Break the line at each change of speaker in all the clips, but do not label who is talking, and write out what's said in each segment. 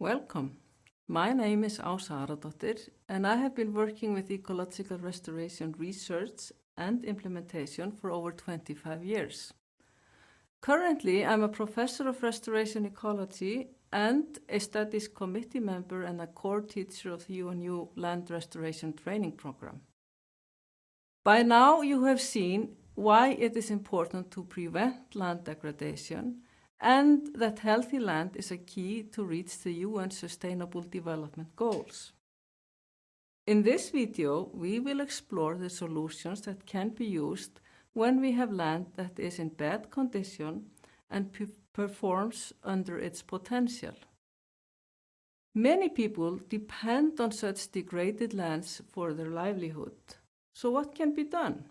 Welcome. My name is Ása Aradóttir and I have been working with ecological restoration research and implementation for over 25 years. Currently, I'm a professor of restoration ecology and a studies committee member and a core teacher of the UNU Land Restoration Training Program. By now, you have seen why it is important to prevent land degradation and that healthy land is a key to reach the UN Sustainable Development Goals. In this video, we will explore the solutions that can be used when we have land that is in bad condition and performs under its potential. Many people depend on such degraded lands for their livelihood. So what can be done?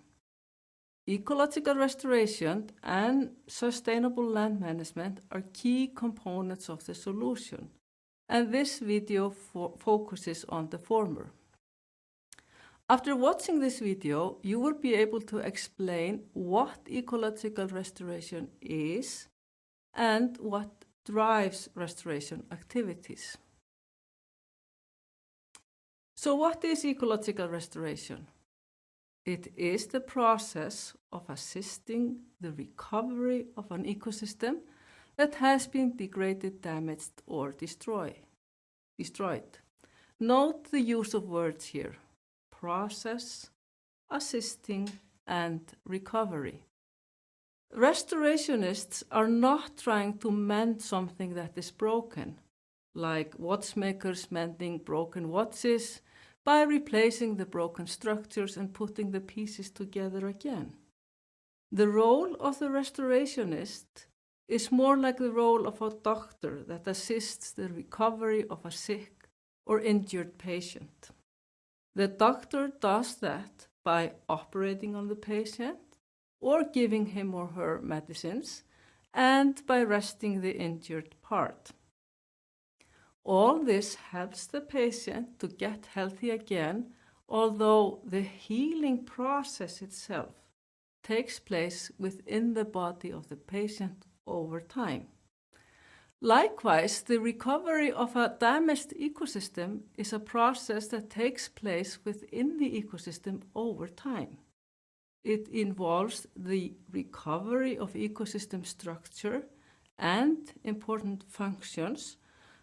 Ecological restoration and sustainable land management are key components of the solution, and this video focuses on the former. After watching this video, you will be able to explain what ecological restoration is and what drives restoration activities. So what is ecological restoration? It is the process of assisting the recovery of an ecosystem that has been degraded, damaged, or destroyed. Note the use of words here: process, assisting, and recovery. Restorationists are not trying to mend something that is broken, like watchmakers mending broken watches, by replacing the broken structures and putting the pieces together again. The role of the restorationist is more like the role of a doctor that assists the recovery of a sick or injured patient. The doctor does that by operating on the patient or giving him or her medicines and by resting the injured part. All this helps the patient to get healthy again, although the healing process itself takes place within the body of the patient over time. Likewise, the recovery of a damaged ecosystem is a process that takes place within the ecosystem over time. It involves the recovery of ecosystem structure and important functions,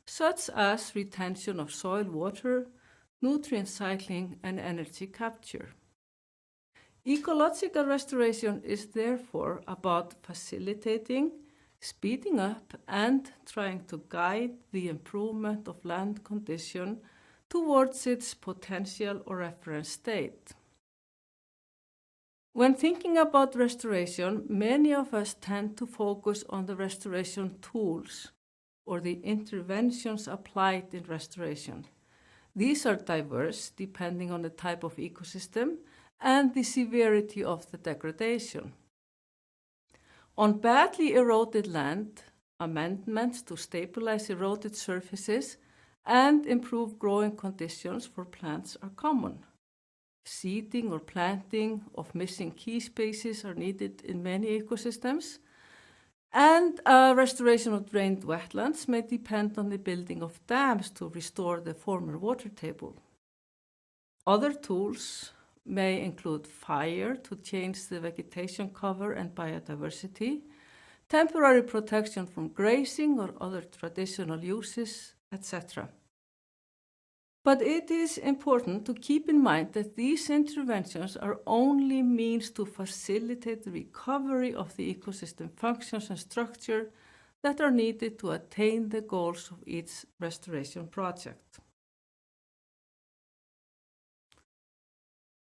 such as retention of soil water, nutrient cycling, and energy capture. Ecological restoration is therefore about facilitating, speeding up, and trying to guide the improvement of land condition towards its potential or reference state. When thinking about restoration, many of us tend to focus on the restoration tools or the interventions applied in restoration. These are diverse depending on the type of ecosystem and the severity of the degradation. On badly eroded land, amendments to stabilize eroded surfaces and improve growing conditions for plants are common. Seeding or planting of missing key species are needed in many ecosystems, and restoration of drained wetlands may depend on the building of dams to restore the former water table. Other tools may include fire to change the vegetation cover and biodiversity, temporary protection from grazing or other traditional uses, etc. But it is important to keep in mind that these interventions are only means to facilitate the recovery of the ecosystem functions and structure that are needed to attain the goals of each restoration project.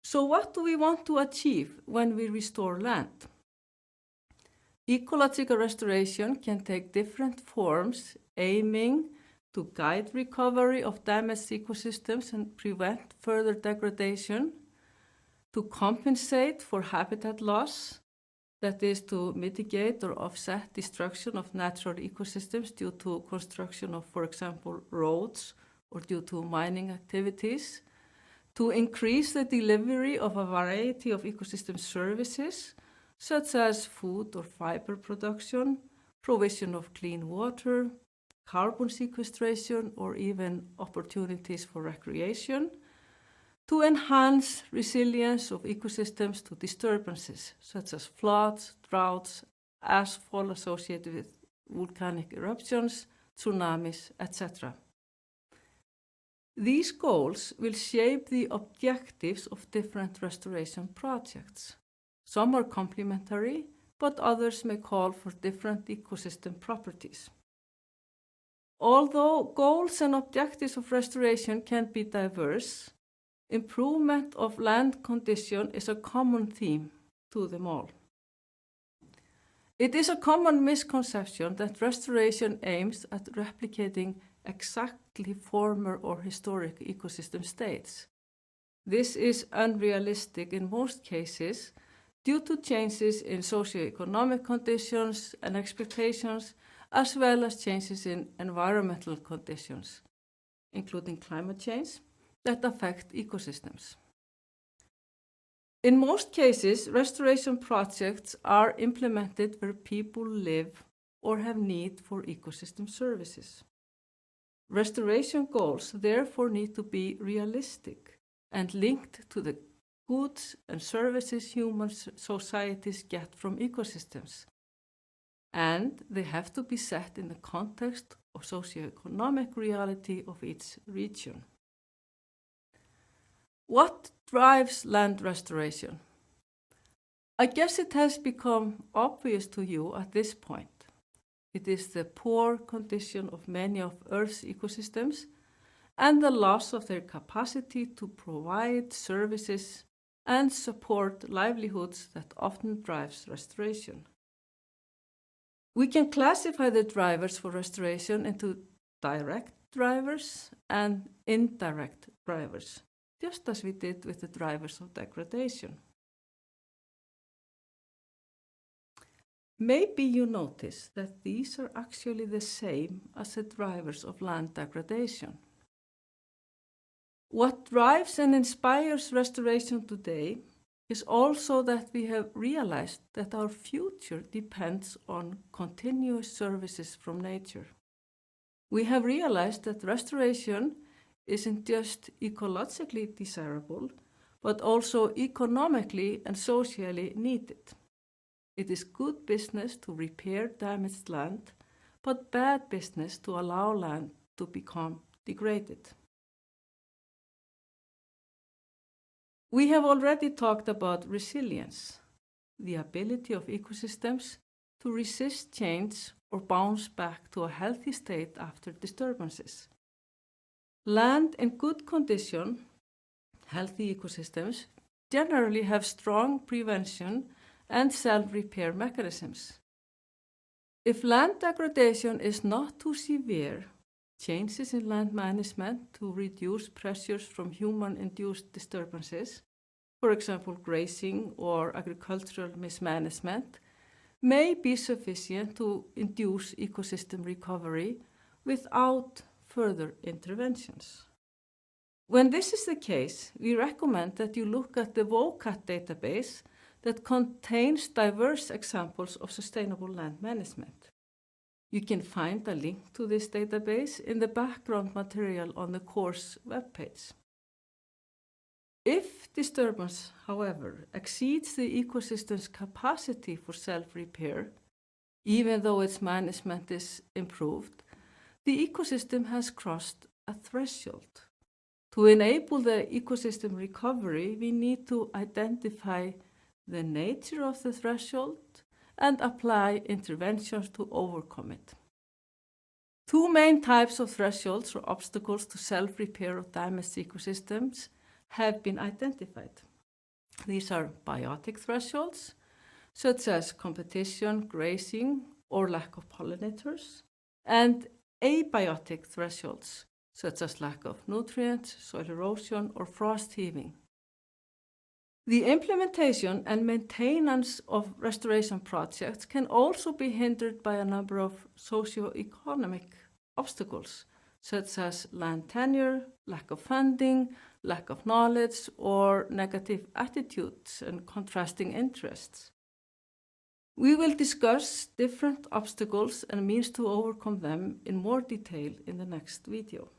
So what do we want to achieve when we restore land? Ecological restoration can take different forms, aiming to guide recovery of damaged ecosystems and prevent further degradation, to compensate for habitat loss, that is to mitigate or offset destruction of natural ecosystems due to construction of, for example, roads or due to mining activities, to increase the delivery of a variety of ecosystem services, such as food or fiber production, provision of clean water, carbon sequestration, or even opportunities for recreation, to enhance resilience of ecosystems to disturbances such as floods, droughts, ashfall associated with volcanic eruptions, tsunamis, etc. These goals will shape the objectives of different restoration projects. Some are complementary, but others may call for different ecosystem properties. Although goals and objectives of restoration can be diverse, improvement of land condition is a common theme to them all. It is a common misconception that restoration aims at replicating exactly former or historic ecosystem states. This is unrealistic in most cases due to changes in socioeconomic conditions and expectations, as well as changes in environmental conditions, including climate change, that affect ecosystems. In most cases, restoration projects are implemented where people live or have need for ecosystem services. Restoration goals therefore need to be realistic and linked to the goods and services human societies get from ecosystems. And they have to be set in the context of socioeconomic reality of each region. What drives land restoration? I guess it has become obvious to you at this point. It is the poor condition of many of Earth's ecosystems and the loss of their capacity to provide services and support livelihoods that often drives restoration. We can classify the drivers for restoration into direct drivers and indirect drivers, just as we did with the drivers of degradation. Maybe you notice that these are actually the same as the drivers of land degradation. What drives and inspires restoration today is also that we have realized that our future depends on continuous services from nature. We have realized that restoration isn't just ecologically desirable, but also economically and socially needed. It is good business to repair damaged land, but bad business to allow land to become degraded. We have already talked about resilience, the ability of ecosystems to resist change or bounce back to a healthy state after disturbances. Land in good condition, healthy ecosystems, generally have strong prevention and self-repair mechanisms. If land degradation is not too severe, changes in land management to reduce pressures from human-induced disturbances, for example grazing or agricultural mismanagement, may be sufficient to induce ecosystem recovery without further interventions. When this is the case, we recommend that you look at the WOCAT database that contains diverse examples of sustainable land management. You can find a link to this database in the background material on the course webpage. If disturbance, however, exceeds the ecosystem's capacity for self-repair, even though its management is improved, the ecosystem has crossed a threshold. To enable the ecosystem recovery, we need to identify the nature of the threshold and apply interventions to overcome it. Two main types of thresholds or obstacles to self-repair of damaged ecosystems have been identified. These are biotic thresholds, such as competition, grazing, or lack of pollinators, and abiotic thresholds, such as lack of nutrients, soil erosion, or frost heaving. The implementation and maintenance of restoration projects can also be hindered by a number of socio-economic obstacles, such as land tenure, lack of funding, lack of knowledge, or negative attitudes and contrasting interests. We will discuss different obstacles and means to overcome them in more detail in the next video.